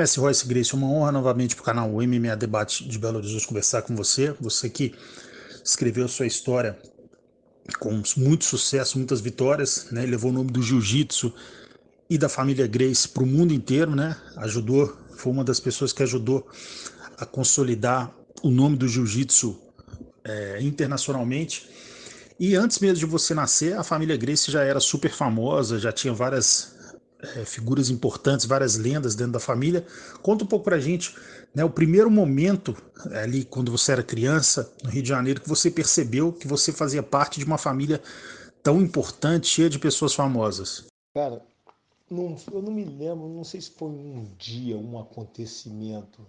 Mestre Royce Grace, uma honra novamente para o canal MMA Debate de Belo Horizonte conversar com você. Você que escreveu sua história com muito sucesso, muitas vitórias, né? Levou o nome do jiu-jitsu e da família Grace para o mundo inteiro, né? Ajudou, foi uma das pessoas que ajudou a consolidar o nome do jiu-jitsu internacionalmente. E antes mesmo de você nascer, a família Grace já era super famosa, já tinha várias figuras importantes, várias lendas dentro da família. Conta um pouco pra gente, né, o primeiro momento ali quando você era criança no Rio de Janeiro que você percebeu que você fazia parte de uma família tão importante, cheia de pessoas famosas. Cara, eu não me lembro, não sei se foi um dia, um acontecimento.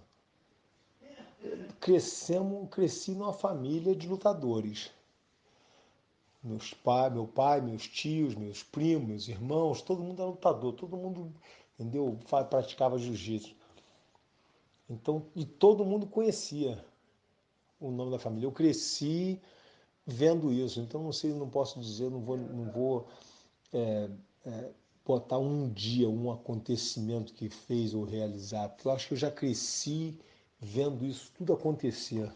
Cresci numa família de lutadores. Meu pai, meus tios, meus primos, meus irmãos, todo mundo era lutador, todo mundo, entendeu? Praticava jiu-jitsu. Então, e todo mundo conhecia o nome da família. Eu cresci vendo isso, então não sei, não posso dizer, não vou botar um dia, um acontecimento que fez eu realizar, porque eu acho que eu já cresci vendo isso tudo acontecer.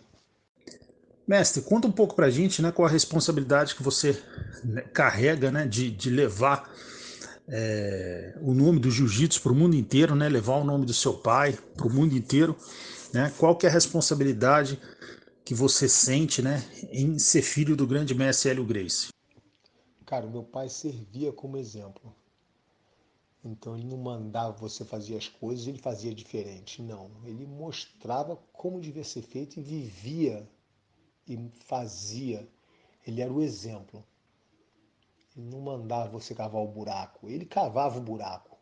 Mestre, conta um pouco pra gente, né, qual a responsabilidade que você, né, carrega, né, de levar o nome do jiu-jitsu para o mundo inteiro, né, levar o nome do seu pai para o mundo inteiro, né, qual que é a responsabilidade que você sente, né, em ser filho do grande mestre Hélio Gracie? Cara, o meu pai servia como exemplo. Então ele não mandava você fazer as coisas, ele fazia diferente. Não, ele mostrava como devia ser feito e vivia e fazia. Ele era o exemplo. Ele não mandava você cavar o buraco, ele cavava o buraco.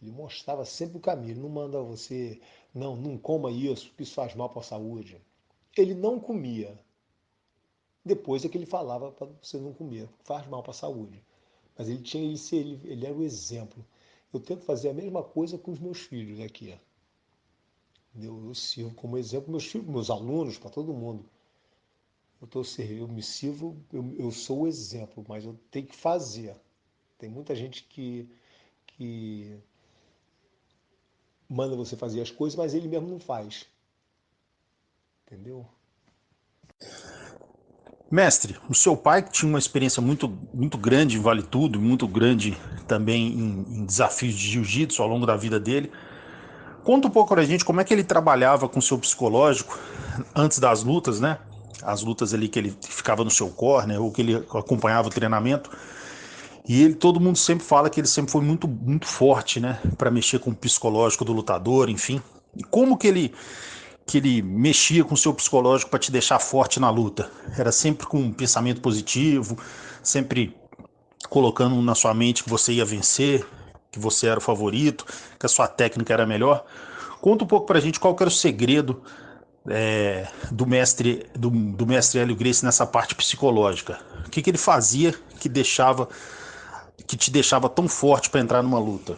Ele mostrava sempre o caminho, ele não manda você, não coma isso, porque isso faz mal para a saúde. Ele não comia. Depois é que ele falava para você não comer, porque faz mal para a saúde. Mas ele tinha ele era o exemplo. Eu tento fazer a mesma coisa com os meus filhos aqui. Eu sirvo como exemplo meus filhos, meus alunos, para todo mundo. Eu me sirvo, eu sou o exemplo, mas eu tenho que fazer. Tem muita gente que manda você fazer as coisas, mas ele mesmo não faz. Entendeu? Mestre, o seu pai que tinha uma experiência muito grande em Vale Tudo, muito grande também em desafios de jiu-jitsu ao longo da vida dele. Conta um pouco pra gente como é que ele trabalhava com o seu psicológico antes das lutas, né? As lutas ali que ele ficava no seu corner ou que ele acompanhava o treinamento. E ele, todo mundo sempre fala que ele sempre foi muito forte, né? Pra mexer com o psicológico do lutador, enfim. E como que ele mexia com o seu psicológico para te deixar forte na luta? Era sempre com um pensamento positivo, sempre colocando na sua mente que você ia vencer, que você era o favorito, que a sua técnica era melhor. Conta um pouco pra gente qual que era o segredo do mestre Hélio Gracie nessa parte psicológica. O que ele fazia que te deixava tão forte para entrar numa luta?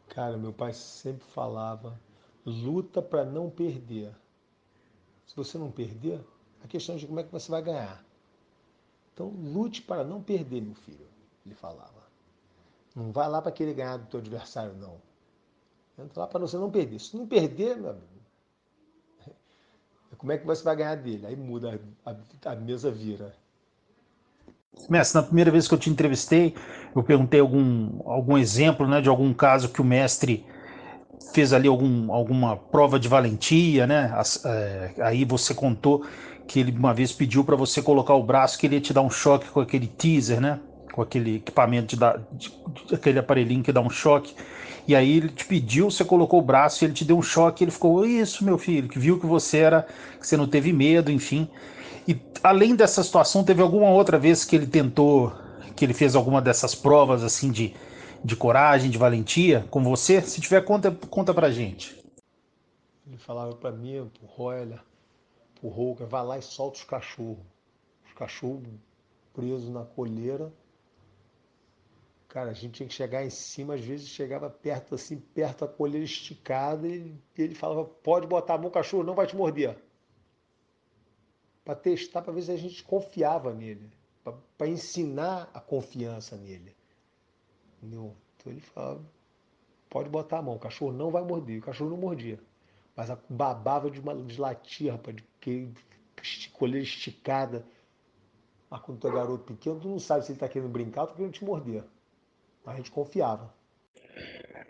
Cara, meu pai sempre falava: luta para não perder. Se você não perder, a questão é de como é que você vai ganhar. Então, lute para não perder, meu filho, ele falava. Não vai lá para querer ganhar do teu adversário, não. Entra lá para você não perder. Se não perder, meu amigo, como é que você vai ganhar dele? Aí muda, a mesa vira. Mestre, na primeira vez que eu te entrevistei, eu perguntei algum exemplo, né, de algum caso que o mestre fez ali alguma prova de valentia, né? Aí você contou que ele uma vez pediu para você colocar o braço, que ele ia te dar um choque com aquele teaser, né? Com aquele equipamento aquele aparelhinho que dá um choque. E aí ele te pediu, você colocou o braço, e ele te deu um choque, e ele ficou, isso, meu filho, que viu que que você não teve medo, enfim. E além dessa situação, teve alguma outra vez que ele tentou, que ele fez alguma dessas provas assim de coragem, de valentia com você? Se tiver, conta pra gente. Ele falava para mim, pro Royler, pro Holker, vai lá e solta os cachorros. Os cachorros presos na coleira. Cara, a gente tinha que chegar em cima, às vezes chegava perto assim, perto da coleira esticada, e ele falava, pode botar a mão, o cachorro não vai te morder. Para testar, para ver se a gente confiava nele. Para ensinar a confiança nele. Entendeu? Então ele falava. pode botar a mão, o cachorro não vai morder. E o cachorro não mordia. Mas babava de latir, rapaz, de coleira esticada. Mas quando tu é garoto pequeno, tu não sabe se ele tá querendo brincar ou tá querendo te morder. Mas a gente confiava.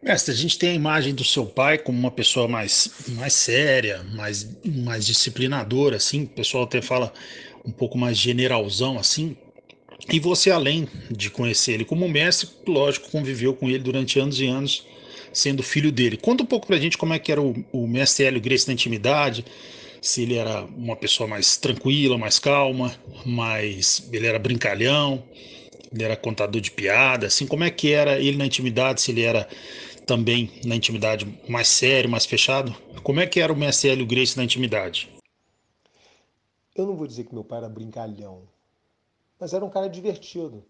Mestre, a gente tem a imagem do seu pai como uma pessoa mais séria, mais disciplinadora, assim. O pessoal até fala um pouco mais generalzão, assim. E você, além de conhecer ele como mestre, lógico, conviveu com ele durante anos e anos, sendo filho dele. Conta um pouco pra gente como é que era o mestre Hélio Gracie na intimidade, se ele era uma pessoa mais tranquila, mais calma, ele era brincalhão, ele era contador de piada, assim, como é que era ele na intimidade, se ele era também na intimidade mais sério, mais fechado? Como é que era o mestre Hélio Gracie na intimidade? Eu não vou dizer que meu pai era brincalhão, mas era um cara divertido.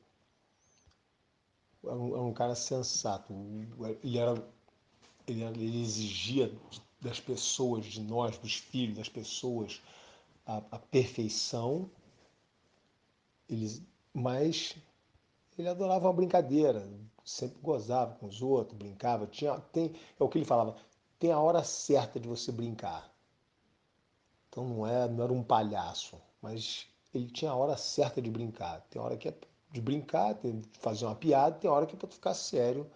Era um cara sensato. Ele exigia das pessoas, de nós, dos filhos, das pessoas, a perfeição, mas ele adorava uma brincadeira, sempre gozava com os outros, brincava. É o que ele falava, tem a hora certa de você brincar. Então não era um palhaço, mas ele tinha a hora certa de brincar. Tem hora que é de brincar, tem de fazer uma piada, tem hora que é para ficar sério,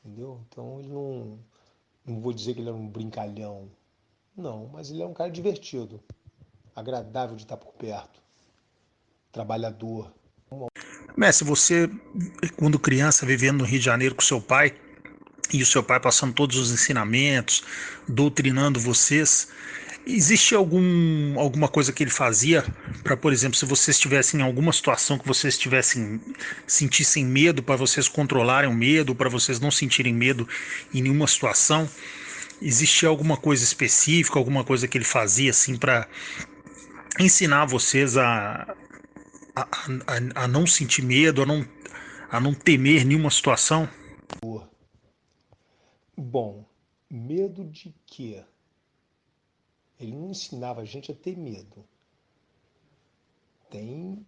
entendeu? Então ele não vou dizer que ele era um brincalhão, não, mas ele é um cara divertido, agradável de estar por perto, trabalhador. Mestre, você, quando criança, vivendo no Rio de Janeiro com seu pai, e o seu pai passando todos os ensinamentos, doutrinando vocês, existe alguma coisa que ele fazia para, por exemplo, se vocês estivessem em alguma situação que vocês sentissem medo, para vocês controlarem o medo, para vocês não sentirem medo em nenhuma situação? Existia alguma coisa específica, alguma coisa que ele fazia assim para ensinar vocês a, a não sentir medo, a não temer nenhuma situação? Bom, medo de quê? Ele não ensinava a gente a ter medo. Tem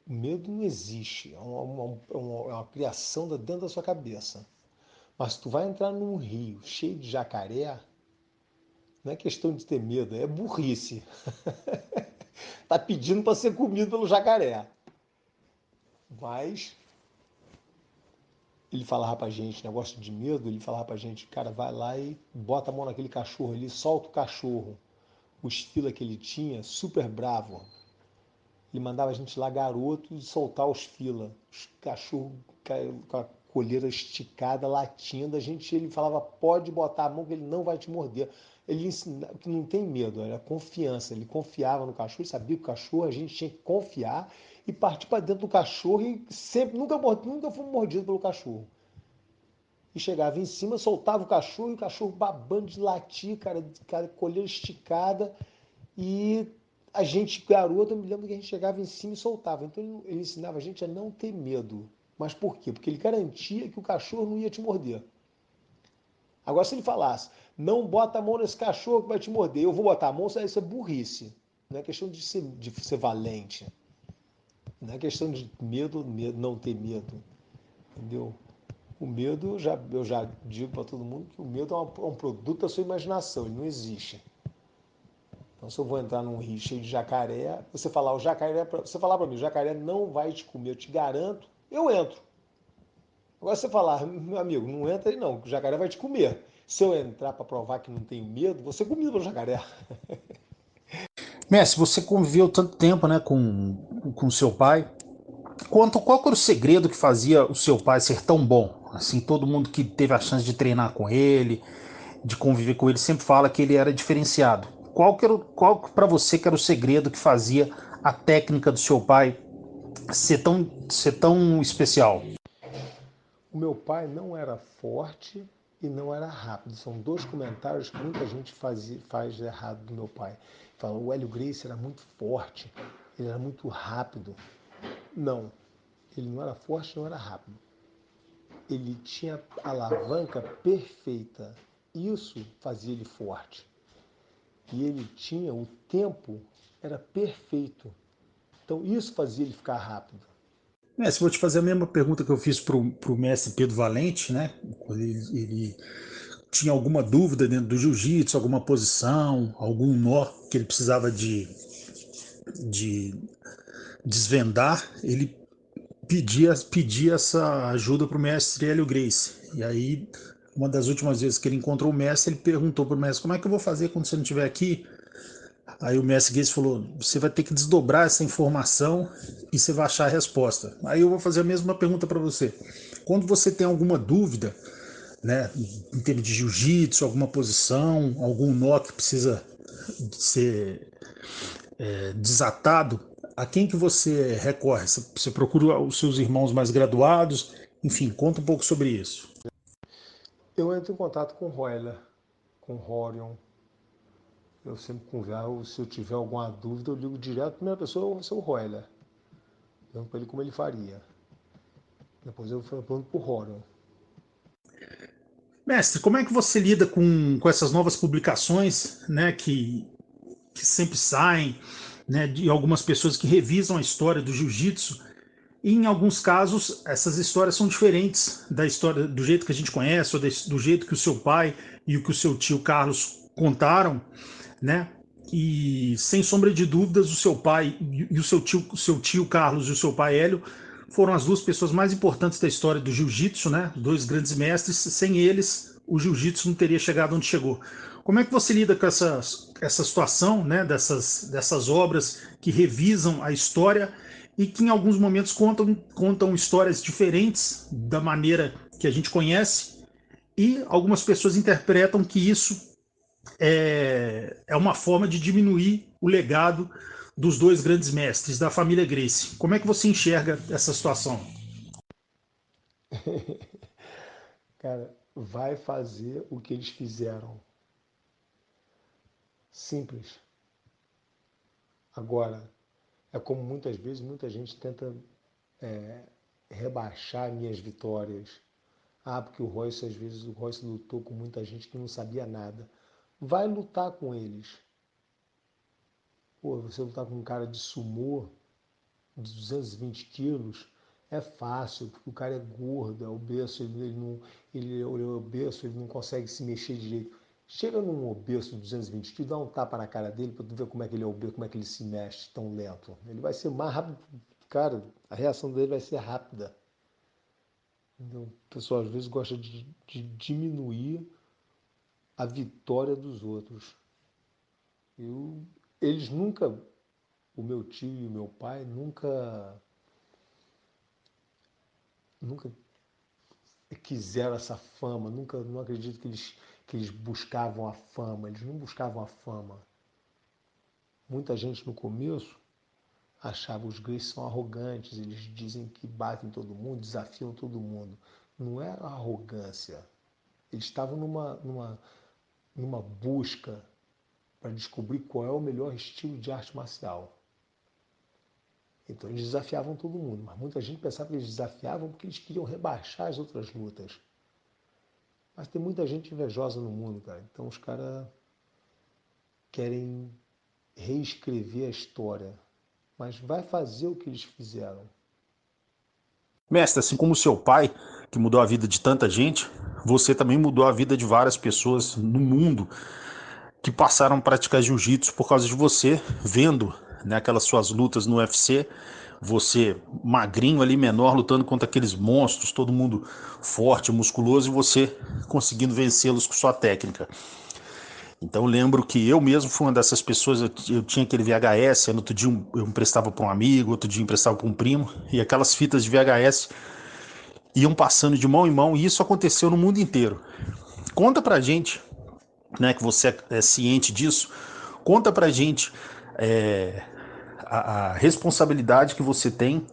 medo não existe, é uma criação dentro da sua cabeça. Mas tu vai entrar num rio cheio de jacaré, não é questão de ter medo, é burrice. Tá pedindo para ser comido pelo jacaré. Mas ele falava pra gente, negócio de medo, ele falava pra gente, cara, vai lá e bota a mão naquele cachorro ali, solta o cachorro. O estilo que ele tinha, super bravo. Ele mandava a gente lá, garoto, soltar os fila. Os cachorros com a colheira esticada, latindo. Ele falava, pode botar a mão que ele não vai te morder. Ele ensinava que não tem medo, era confiança. Ele confiava no cachorro, ele sabia que o cachorro a gente tinha que confiar e partir para dentro do cachorro e sempre, nunca fomos mordidos pelo cachorro. E chegava em cima, soltava o cachorro e o cachorro babando de latir, cara colheira esticada. E a gente, garoto, eu me lembro que a gente chegava em cima e soltava. Então ele ensinava a gente a não ter medo. Mas por quê? Porque ele garantia que o cachorro não ia te morder. Agora, se ele falasse, não bota a mão nesse cachorro que vai te morder, eu vou botar a mão, isso é burrice. Não é questão de ser valente. Não é questão de medo, não ter medo. Entendeu? O medo, eu já digo para todo mundo que o medo é um produto da sua imaginação, ele não existe. Então, se eu vou entrar num rio cheio de jacaré, você falar para mim, o jacaré não vai te comer, eu te garanto, eu entro. Agora você falar, meu amigo, não entra aí não, que o jacaré vai te comer. Se eu entrar para provar que não tenho medo, você é comido pelo jacaré. Messi, você conviveu tanto tempo, né, com seu pai. Qual que era o segredo que fazia o seu pai ser tão bom? Assim, todo mundo que teve a chance de treinar com ele, de conviver com ele, sempre fala que ele era diferenciado. Qual para você que era o segredo que fazia a técnica do seu pai ser tão especial? O meu pai não era forte e não era rápido. São dois comentários que muita gente faz errado do meu pai. Fala, o Hélio Gracie era muito forte, ele era muito rápido. Não, ele não era forte, não era rápido. Ele tinha a alavanca perfeita. Isso fazia ele forte. E ele tinha o tempo, era perfeito. Então isso fazia ele ficar rápido. Se vou te fazer a mesma pergunta que eu fiz para o mestre Pedro Valente, né? Quando ele tinha alguma dúvida dentro do jiu-jitsu, alguma posição, algum nó que ele precisava de desvendar, ele pedia essa ajuda para o mestre Hélio Gracie. E aí, uma das últimas vezes que ele encontrou o mestre, ele perguntou para o mestre: como é que eu vou fazer quando você não estiver aqui? Aí o mestre Gracie falou: você vai ter que desdobrar essa informação e você vai achar a resposta. Aí eu vou fazer a mesma pergunta para você. Quando você tem alguma dúvida, né, em termos de jiu-jitsu, alguma posição, algum nó que precisa ser desatado, a quem que você recorre? Você procura os seus irmãos mais graduados? Enfim, conta um pouco sobre isso. Eu entro em contato com o Royler, com o Horion. Eu sempre converso, se eu tiver alguma dúvida, eu ligo direto. A primeira pessoa vai ser o Royler. Pergunto para ele como ele faria. Depois eu pergunto para o Horion. Mestre, como é que você lida com essas novas publicações, né, que sempre saem, né, de algumas pessoas que revisam a história do jiu-jitsu? E em alguns casos, essas histórias são diferentes da história do jeito que a gente conhece, ou do jeito que o seu pai e o que o seu tio Carlos contaram, né? E sem sombra de dúvidas, o seu pai e o seu tio Carlos e o seu pai Hélio foram as duas pessoas mais importantes da história do jiu-jitsu, né? Dois grandes mestres. Sem eles, o jiu-jitsu não teria chegado onde chegou. Como é que você lida com essa situação, né? Dessas obras que revisam a história e que em alguns momentos contam histórias diferentes da maneira que a gente conhece, e algumas pessoas interpretam que isso é uma forma de diminuir o legado dos dois grandes mestres da família Gracie. Como é que você enxerga essa situação? Cara, vai fazer o que eles fizeram. Simples. Agora, é como muitas vezes muita gente tenta rebaixar minhas vitórias. Ah, porque o Royce, às vezes, o Royce lutou com muita gente que não sabia nada. Vai lutar com eles. Pô, você lutar com um cara de sumô, de 220 quilos, é fácil, porque o cara é gordo, é obeso, ele é obeso, ele não consegue se mexer direito. Chega num obeso de 220 quilos, dá um tapa na cara dele para tu ver como é que ele é obeso, como é que ele se mexe tão lento. Ele vai ser mais rápido, cara, a reação dele vai ser rápida. Então, o pessoal às vezes gosta de diminuir a vitória dos outros. Eu, eles nunca, o meu tio e o meu pai nunca quiseram essa fama, nunca, não acredito que eles buscavam a fama, eles não buscavam a fama. Muita gente no começo achava os gays são arrogantes, eles dizem que batem todo mundo, desafiam todo mundo. Não é arrogância. Eles estavam numa busca para descobrir qual é o melhor estilo de arte marcial. Então eles desafiavam todo mundo, mas muita gente pensava que eles desafiavam porque eles queriam rebaixar as outras lutas. Mas tem muita gente invejosa no mundo, cara. Então os caras querem reescrever a história, mas vai fazer o que eles fizeram. Mestre, assim como o seu pai, que mudou a vida de tanta gente, você também mudou a vida de várias pessoas no mundo que passaram a praticar jiu-jitsu por causa de você, vendo, né, aquelas suas lutas no UFC, você magrinho ali, menor, lutando contra aqueles monstros, todo mundo forte, musculoso, e você conseguindo vencê-los com sua técnica. Então eu lembro que eu mesmo fui uma dessas pessoas, eu tinha aquele VHS, no outro dia eu emprestava para um amigo, outro dia eu emprestava para um primo, e aquelas fitas de VHS iam passando de mão em mão, e isso aconteceu no mundo inteiro. Conta pra gente, né, que você é ciente disso, conta pra gente é, a responsabilidade que você tem,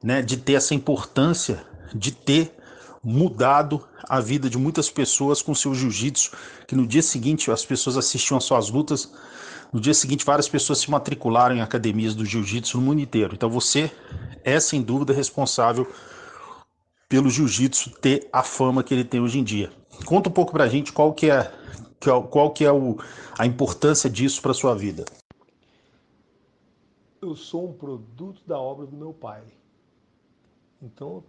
né, de ter essa importância, de ter mudado a vida de muitas pessoas com seu jiu-jitsu, que no dia seguinte as pessoas assistiam às suas lutas, no dia seguinte várias pessoas se matricularam em academias do jiu-jitsu no mundo inteiro. Então você é sem dúvida responsável pelo jiu-jitsu ter a fama que ele tem hoje em dia. Conta um pouco pra gente qual que é a importância disso para sua vida. Eu sou um produto da obra do meu pai. Então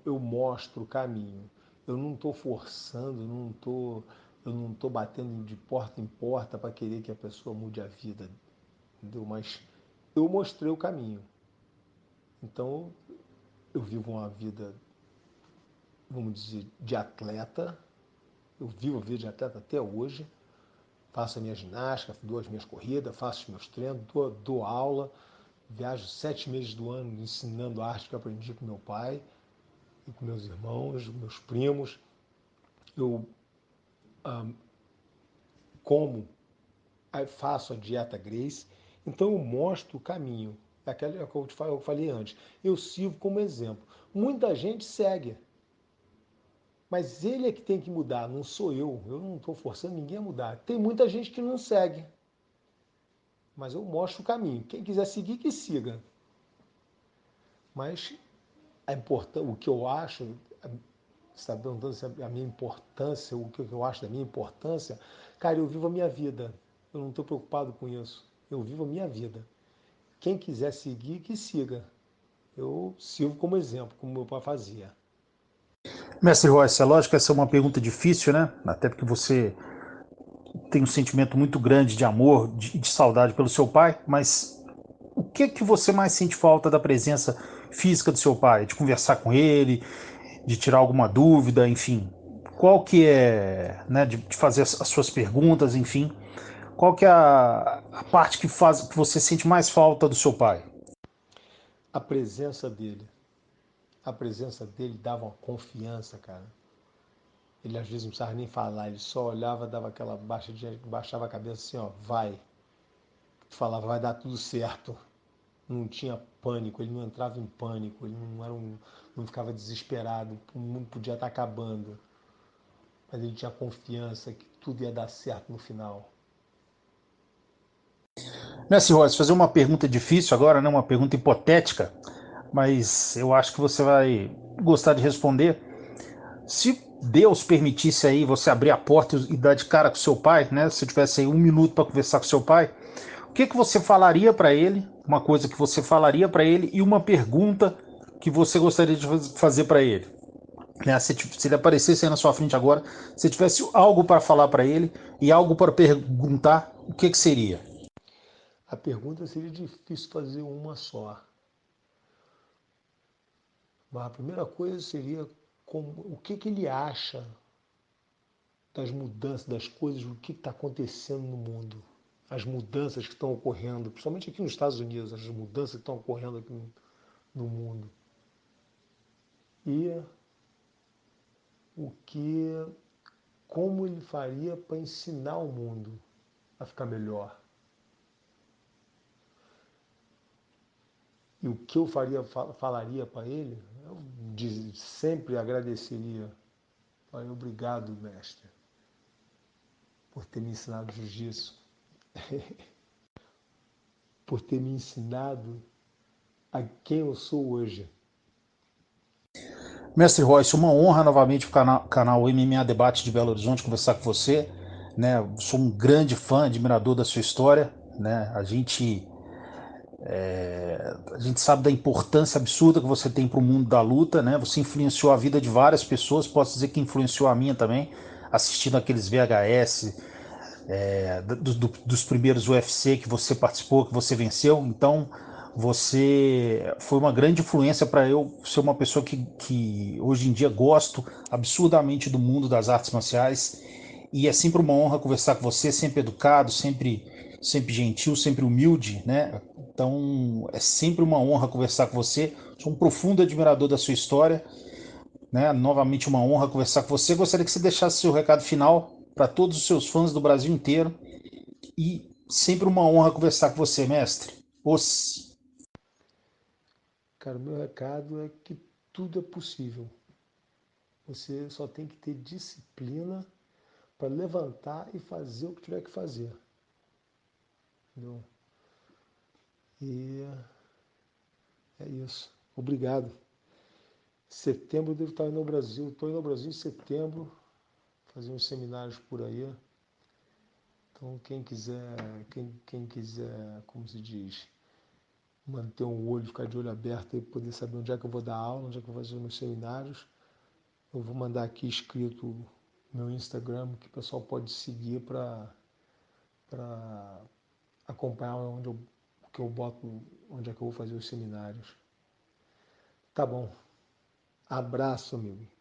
eu mostro o caminho. Eu não estou forçando, eu não estou batendo de porta em porta para querer que a pessoa mude a vida, entendeu? Mas eu mostrei o caminho. Então eu vivo uma vida, vamos dizer, de atleta. Eu vivo a vida de atleta até hoje. Faço a minha ginástica, dou as minhas corridas, faço os meus treinos, dou aula, viajo 7 meses do ano ensinando arte que eu aprendi com meu pai e com meus irmãos, meus primos. Eu como, faço a dieta Grace, então eu mostro o caminho. É aquela que eu falei antes. Eu sirvo como exemplo. Muita gente segue, mas ele é que tem que mudar, não sou eu. Eu não estou forçando ninguém a mudar. Tem muita gente que não segue, mas eu mostro o caminho. Quem quiser seguir, que siga. Mas o que eu acho, você está perguntando se a minha importância, o que eu acho da minha importância, cara, eu vivo a minha vida. Eu não estou preocupado com isso. Eu vivo a minha vida. Quem quiser seguir, que siga. Eu sirvo como exemplo, como meu pai fazia. Mestre Royce, é lógico que essa é uma pergunta difícil, né? Até porque você tem um sentimento muito grande de amor, de saudade pelo seu pai, mas o que você mais sente falta da presença física do seu pai? De conversar com ele, de tirar alguma dúvida, enfim. Qual que é, né, de fazer as suas perguntas, enfim. Qual que é a parte que você sente mais falta do seu pai? A presença dele. A presença dele dava uma confiança, cara. Ele às vezes não precisava nem falar, ele só olhava, dava aquela baixava a cabeça assim, ó, vai. Falava, vai dar tudo certo. Não tinha pânico, ele não entrava em pânico, ele não ficava desesperado, o mundo podia estar acabando. Mas ele tinha confiança que tudo ia dar certo no final. Mestre Royce, fazer uma pergunta difícil agora, né, uma pergunta hipotética, mas eu acho que você vai gostar de responder. Se Deus permitisse aí você abrir a porta e dar de cara com seu pai, né? Se tivesse aí 1 minuto para conversar com seu pai, o que você falaria para ele? Uma coisa que você falaria para ele e uma pergunta que você gostaria de fazer para ele. Né? Se ele aparecesse aí na sua frente agora, se tivesse algo para falar para ele e algo para perguntar, o que seria? A pergunta seria difícil fazer uma só. Mas a primeira coisa seria o que ele acha das mudanças, das coisas, o que está acontecendo no mundo. As mudanças que estão ocorrendo, principalmente aqui nos Estados Unidos, as mudanças que estão ocorrendo aqui no mundo. E o que, como ele faria para ensinar o mundo a ficar melhor. E o que eu falaria para ele, eu sempre agradeceria. Falei, obrigado, mestre, por ter me ensinado jiu-jitsu, por ter me ensinado a quem eu sou hoje. Mestre Royce, uma honra novamente para o canal MMA Debate de Belo Horizonte conversar com você. Né? Sou um grande fã, admirador da sua história. Né? A gente sabe da importância absurda que você tem para o mundo da luta. Né? Você influenciou a vida de várias pessoas, posso dizer que influenciou a minha também, assistindo aqueles VHS dos primeiros UFC que você participou, que você venceu. Então, você foi uma grande influência para eu ser uma pessoa que hoje em dia gosto absurdamente do mundo das artes marciais. E é sempre uma honra conversar com você, sempre educado, sempre gentil, sempre humilde, né? Então, é sempre uma honra conversar com você. Sou um profundo admirador da sua história, né? Novamente uma honra conversar com você. Gostaria que você deixasse seu recado final para todos os seus fãs do Brasil inteiro e sempre uma honra conversar com você, mestre. Os... Cara, o meu recado é que tudo é possível. Você só tem que ter disciplina para levantar e fazer o que tiver que fazer. Entendeu? E é isso. Obrigado. Setembro eu devo estar indo ao Brasil. Estou indo ao Brasil em setembro, fazer uns seminários por aí. Então quem quiser, como se diz, manter um olho, ficar de olho aberto e poder saber onde é que eu vou dar aula, onde é que eu vou fazer os meus seminários. Eu vou mandar aqui escrito meu Instagram, que o pessoal pode seguir para acompanhar que eu boto, onde é que eu vou fazer os seminários. Tá bom. Abraço, amigo.